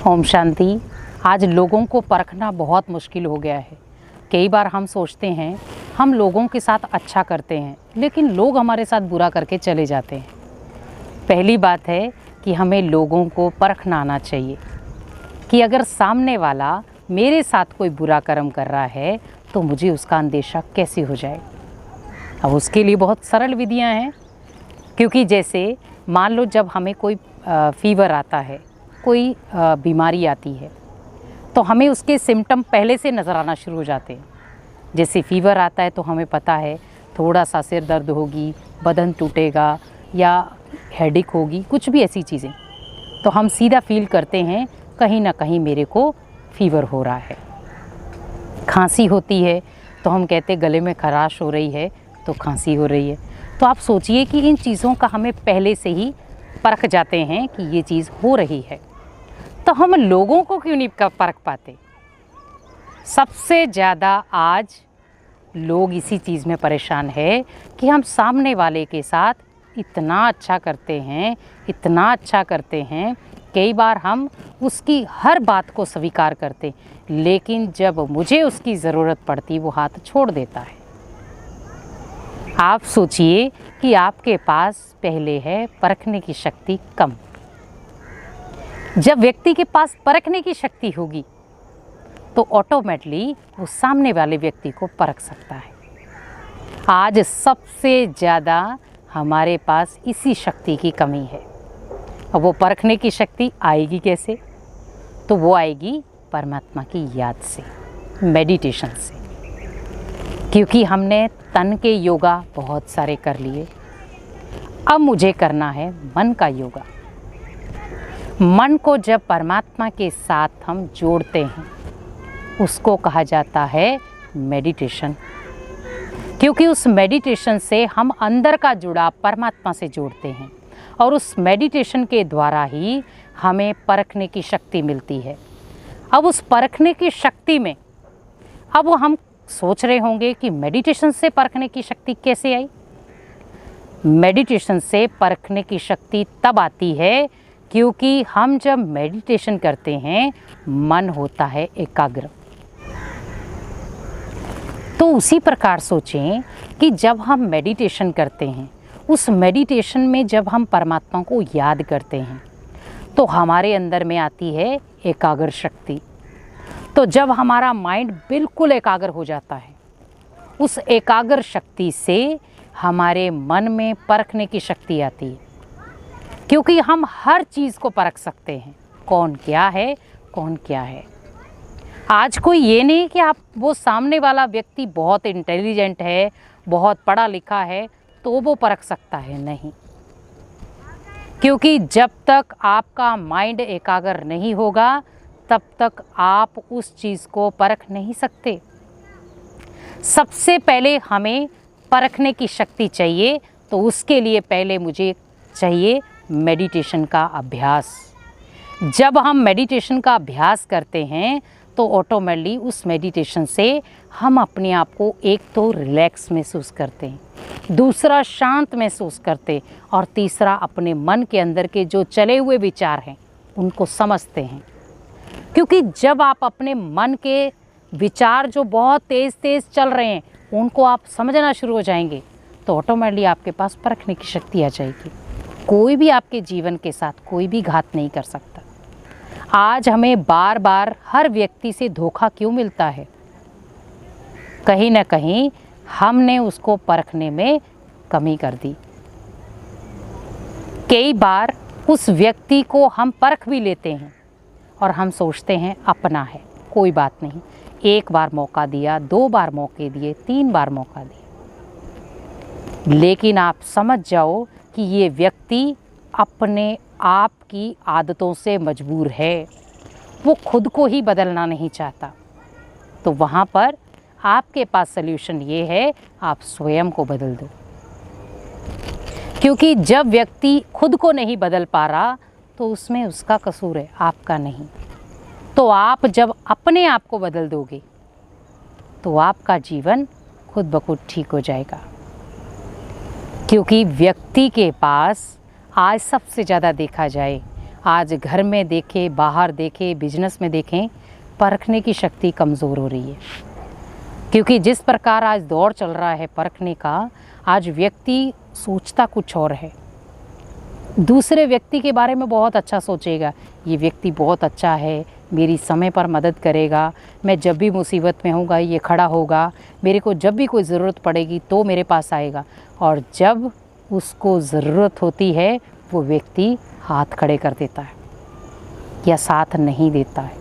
ओम शांति। आज लोगों को परखना बहुत मुश्किल हो गया है। कई बार हम सोचते हैं हम लोगों के साथ अच्छा करते हैं, लेकिन लोग हमारे साथ बुरा करके चले जाते हैं। पहली बात है कि हमें लोगों को परखना आना चाहिए कि अगर सामने वाला मेरे साथ कोई बुरा कर्म कर रहा है तो मुझे उसका अंदेशा कैसे हो जाए। अब उसके लिए बहुत सरल विधियां हैं, क्योंकि जैसे मान लो जब हमें कोई फीवर आता है, कोई बीमारी आती है, तो हमें उसके सिम्टम पहले से नज़र आना शुरू हो जाते हैं। जैसे फीवर आता है तो हमें पता है थोड़ा सा सिर दर्द होगी, बदन टूटेगा या हेडेक होगी, कुछ भी ऐसी चीज़ें, तो हम सीधा फील करते हैं कहीं ना कहीं मेरे को फीवर हो रहा है। खांसी होती है तो हम कहते गले में खराश हो रही है तो खांसी हो रही है। तो आप सोचिए कि इन चीज़ों का हमें पहले से ही परख जाते हैं कि ये चीज़ हो रही है, तो हम लोगों को क्यों नहीं परख पाते। सबसे ज़्यादा आज लोग इसी चीज़ में परेशान है कि हम सामने वाले के साथ इतना अच्छा करते हैं, इतना अच्छा करते हैं, कई बार हम उसकी हर बात को स्वीकार करते, लेकिन जब मुझे उसकी ज़रूरत पड़ती वो हाथ छोड़ देता है। आप सोचिए कि आपके पास पहले है परखने की शक्ति कम। जब व्यक्ति के पास परखने की शक्ति होगी तो ऑटोमेटिकली वो सामने वाले व्यक्ति को परख सकता है। आज सबसे ज़्यादा हमारे पास इसी शक्ति की कमी है। अब वो परखने की शक्ति आएगी कैसे? तो वो आएगी परमात्मा की याद से, मेडिटेशन से। क्योंकि हमने तन के योगा बहुत सारे कर लिए, अब मुझे करना है मन का योगा। मन को जब परमात्मा के साथ हम जोड़ते हैं उसको कहा जाता है मेडिटेशन, क्योंकि उस मेडिटेशन से हम अंदर का जुड़ाव परमात्मा से जोड़ते हैं और उस मेडिटेशन के द्वारा ही हमें परखने की शक्ति मिलती है। अब उस परखने की शक्ति में अब हम सोच रहे होंगे कि मेडिटेशन से परखने की शक्ति कैसे आई। मेडिटेशन से परखने की शक्ति तब आती है क्योंकि हम जब मेडिटेशन करते हैं मन होता है एकाग्र। तो उसी प्रकार सोचें कि जब हम मेडिटेशन करते हैं, उस मेडिटेशन में जब हम परमात्मा को याद करते हैं तो हमारे अंदर में आती है एकाग्र शक्ति। तो जब हमारा माइंड बिल्कुल एकाग्र हो जाता है, उस एकाग्र शक्ति से हमारे मन में परखने की शक्ति आती है, क्योंकि हम हर चीज़ को परख सकते हैं, कौन क्या है, कौन क्या है। आज कोई ये नहीं कि आप वो सामने वाला व्यक्ति बहुत इंटेलिजेंट है, बहुत पढ़ा लिखा है तो वो परख सकता है, नहीं। क्योंकि जब तक आपका माइंड एकाग्र नहीं होगा तब तक आप उस चीज़ को परख नहीं सकते। सबसे पहले हमें परखने की शक्ति चाहिए, तो उसके लिए पहले मुझे चाहिए मेडिटेशन का अभ्यास। जब हम मेडिटेशन का अभ्यास करते हैं तो ऑटोमेटिकली उस मेडिटेशन से हम अपने आप को एक तो रिलैक्स महसूस करते हैं, दूसरा शांत महसूस करते, और तीसरा अपने मन के अंदर के जो चले हुए विचार हैं उनको समझते हैं। क्योंकि जब आप अपने मन के विचार जो बहुत तेज़ तेज़ चल रहे हैं उनको आप समझना शुरू हो जाएंगे तो ऑटोमेटिकली आपके पास परखने की शक्ति आ जाएगी। कोई भी आपके जीवन के साथ कोई भी घात नहीं कर सकता। आज हमें बार बार हर व्यक्ति से धोखा क्यों मिलता है? कहीं ना कहीं हमने उसको परखने में कमी कर दी। कई बार उस व्यक्ति को हम परख भी लेते हैं और हम सोचते हैं अपना है, कोई बात नहीं, एक बार मौका दिया, 2 बार मौके दिए, 3 बार मौका दिया, लेकिन आप समझ जाओ कि ये व्यक्ति अपने आप की आदतों से मजबूर है, वो खुद को ही बदलना नहीं चाहता। तो वहाँ पर आपके पास सल्यूशन ये है, आप स्वयं को बदल दो। क्योंकि जब व्यक्ति खुद को नहीं बदल पा रहा तो उसमें उसका कसूर है, आपका नहीं। तो आप जब अपने आप को बदल दोगे तो आपका जीवन खुद ब खुद ठीक हो जाएगा। क्योंकि व्यक्ति के पास आज सबसे ज़्यादा देखा जाए आज घर में देखें, बाहर देखें, बिजनेस में देखें, परखने की शक्ति कमज़ोर हो रही है। क्योंकि जिस प्रकार आज दौर चल रहा है परखने का, आज व्यक्ति सोचता कुछ और है। दूसरे व्यक्ति के बारे में बहुत अच्छा सोचेगा, ये व्यक्ति बहुत अच्छा है, मेरी समय पर मदद करेगा, मैं जब भी मुसीबत में होऊंगा ये खड़ा होगा, मेरे को जब भी कोई ज़रूरत पड़ेगी तो मेरे पास आएगा। और जब उसको ज़रूरत होती है वो व्यक्ति हाथ खड़े कर देता है या साथ नहीं देता है।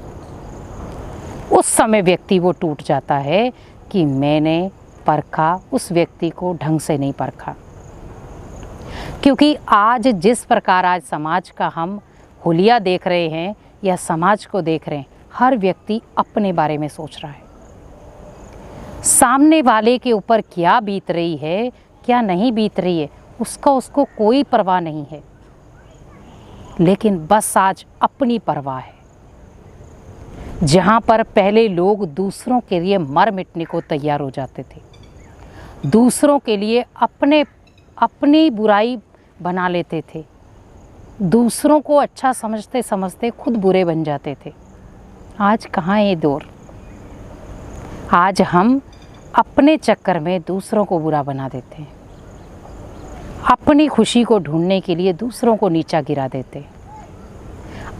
उस समय व्यक्ति वो टूट जाता है कि मैंने परखा, उस व्यक्ति को ढंग से नहीं परखा। क्योंकि आज जिस प्रकार आज समाज का हम हुलिया देख रहे हैं या समाज को देख रहे हैं, हर व्यक्ति अपने बारे में सोच रहा है। सामने वाले के ऊपर क्या बीत रही है, क्या नहीं बीत रही है, उसको कोई परवाह नहीं है। लेकिन बस आज अपनी परवाह है। जहाँ पर पहले लोग दूसरों के लिए मर मिटने को तैयार हो जाते थे, दूसरों के लिए अपनी बुराई बना लेते थे, दूसरों को अच्छा समझते समझते खुद बुरे बन जाते थे। आज कहाँ ये दौर? आज हम अपने चक्कर में दूसरों को बुरा बना देते हैं, अपनी खुशी को ढूंढने के लिए दूसरों को नीचा गिरा देते हैं,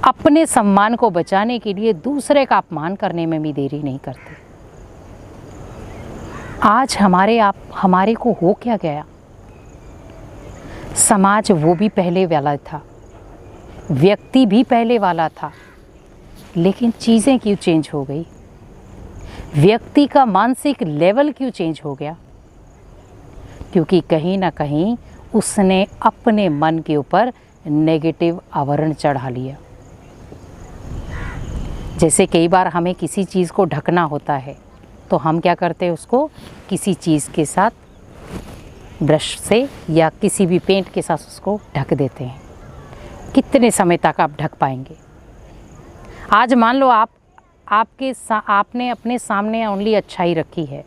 अपने सम्मान को बचाने के लिए दूसरे का अपमान करने में भी देरी नहीं करते। आज हमारे को हो क्या गया? समाज वो भी पहले वाला था, व्यक्ति भी पहले वाला था, लेकिन चीज़ें क्यों चेंज हो गई? व्यक्ति का मानसिक लेवल क्यों चेंज हो गया? क्योंकि कहीं ना कहीं उसने अपने मन के ऊपर नेगेटिव आवरण चढ़ा लिया। जैसे कई बार हमें किसी चीज़ को ढकना होता है तो हम क्या करते हैं, उसको किसी चीज़ के साथ, ब्रश से या किसी भी पेंट के साथ उसको ढक देते हैं। कितने समय तक आप ढक पाएंगे? आज मान लो आपने अपने सामने ओनली अच्छाई रखी है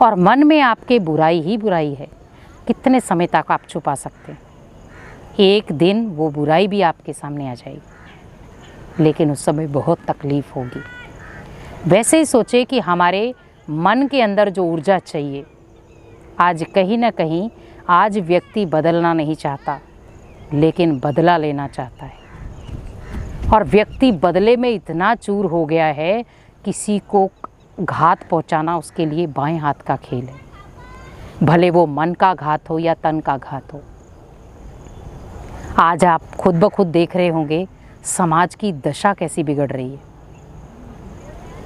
और मन में आपके बुराई ही बुराई है, कितने समय तक आप छुपा सकते हैं? एक दिन वो बुराई भी आपके सामने आ जाएगी, लेकिन उस समय बहुत तकलीफ़ होगी। वैसे ही सोचे कि हमारे मन के अंदर जो ऊर्जा चाहिए, आज कहीं ना कहीं आज व्यक्ति बदलना नहीं चाहता, लेकिन बदला लेना चाहता है। और व्यक्ति बदले में इतना चूर हो गया है, किसी को घात पहुंचाना उसके लिए बाएं हाथ का खेल है, भले वो मन का घात हो या तन का घात हो। आज आप खुद ब खुद देख रहे होंगे समाज की दशा कैसी बिगड़ रही है।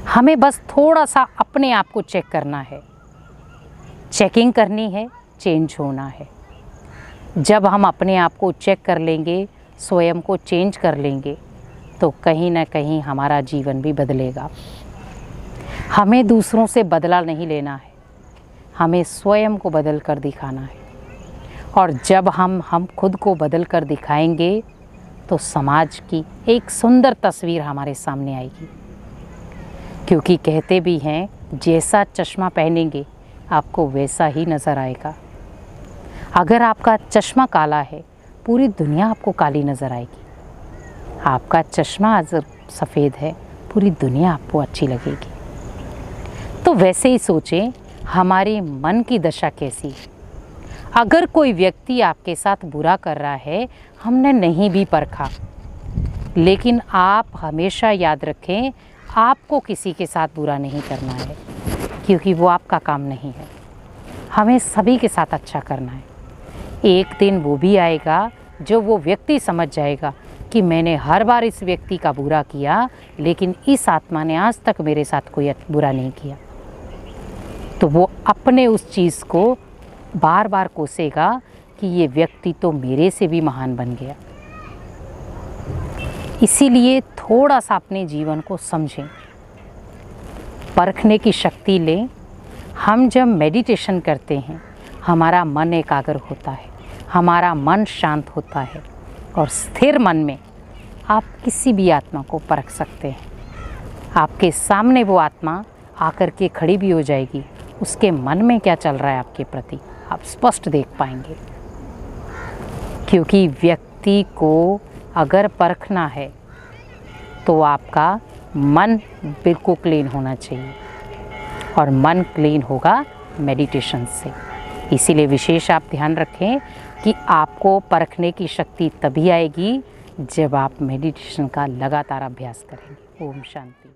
हमें बस थोड़ा सा अपने आप को चेक करना है, चेकिंग करनी है, चेंज होना है। जब हम अपने आप को चेक कर लेंगे, स्वयं को चेंज कर लेंगे, तो कहीं ना कहीं हमारा जीवन भी बदलेगा। हमें दूसरों से बदला नहीं लेना है, हमें स्वयं को बदल कर दिखाना है। और जब हम खुद को बदल कर दिखाएंगे तो समाज की एक सुंदर तस्वीर हमारे सामने आएगी। क्योंकि कहते भी हैं, जैसा चश्मा पहनेंगे आपको वैसा ही नज़र आएगा। अगर आपका चश्मा काला है, पूरी दुनिया आपको काली नज़र आएगी। आपका चश्मा अगर सफ़ेद है, पूरी दुनिया आपको अच्छी लगेगी। तो वैसे ही सोचें, हमारे मन की दशा कैसी है। अगर कोई व्यक्ति आपके साथ बुरा कर रहा है, हमने नहीं भी परखा, लेकिन आप हमेशा याद रखें, आपको किसी के साथ बुरा नहीं करना है, क्योंकि वो आपका काम नहीं है। हमें सभी के साथ अच्छा करना है। एक दिन वो भी आएगा जो वो व्यक्ति समझ जाएगा कि मैंने हर बार इस व्यक्ति का बुरा किया, लेकिन इस आत्मा ने आज तक मेरे साथ कोई बुरा नहीं किया। तो वो अपने उस चीज़ को बार बार कोसेगा कि ये व्यक्ति तो मेरे से भी महान बन गया। इसीलिए थोड़ा सा अपने जीवन को समझें, परखने की शक्ति लें। हम जब मेडिटेशन करते हैं, हमारा मन एकाग्र होता है, हमारा मन शांत होता है, और स्थिर मन में आप किसी भी आत्मा को परख सकते हैं। आपके सामने वो आत्मा आकर के खड़ी भी हो जाएगी, उसके मन में क्या चल रहा है आपके प्रति आप स्पष्ट देख पाएंगे। क्योंकि व्यक्ति को अगर परखना है तो आपका मन बिल्कुल क्लीन होना चाहिए, और मन क्लीन होगा मेडिटेशन से। इसीलिए विशेष आप ध्यान रखें कि आपको परखने की शक्ति तभी आएगी जब आप मेडिटेशन का लगातार अभ्यास करेंगे। ओम शांति।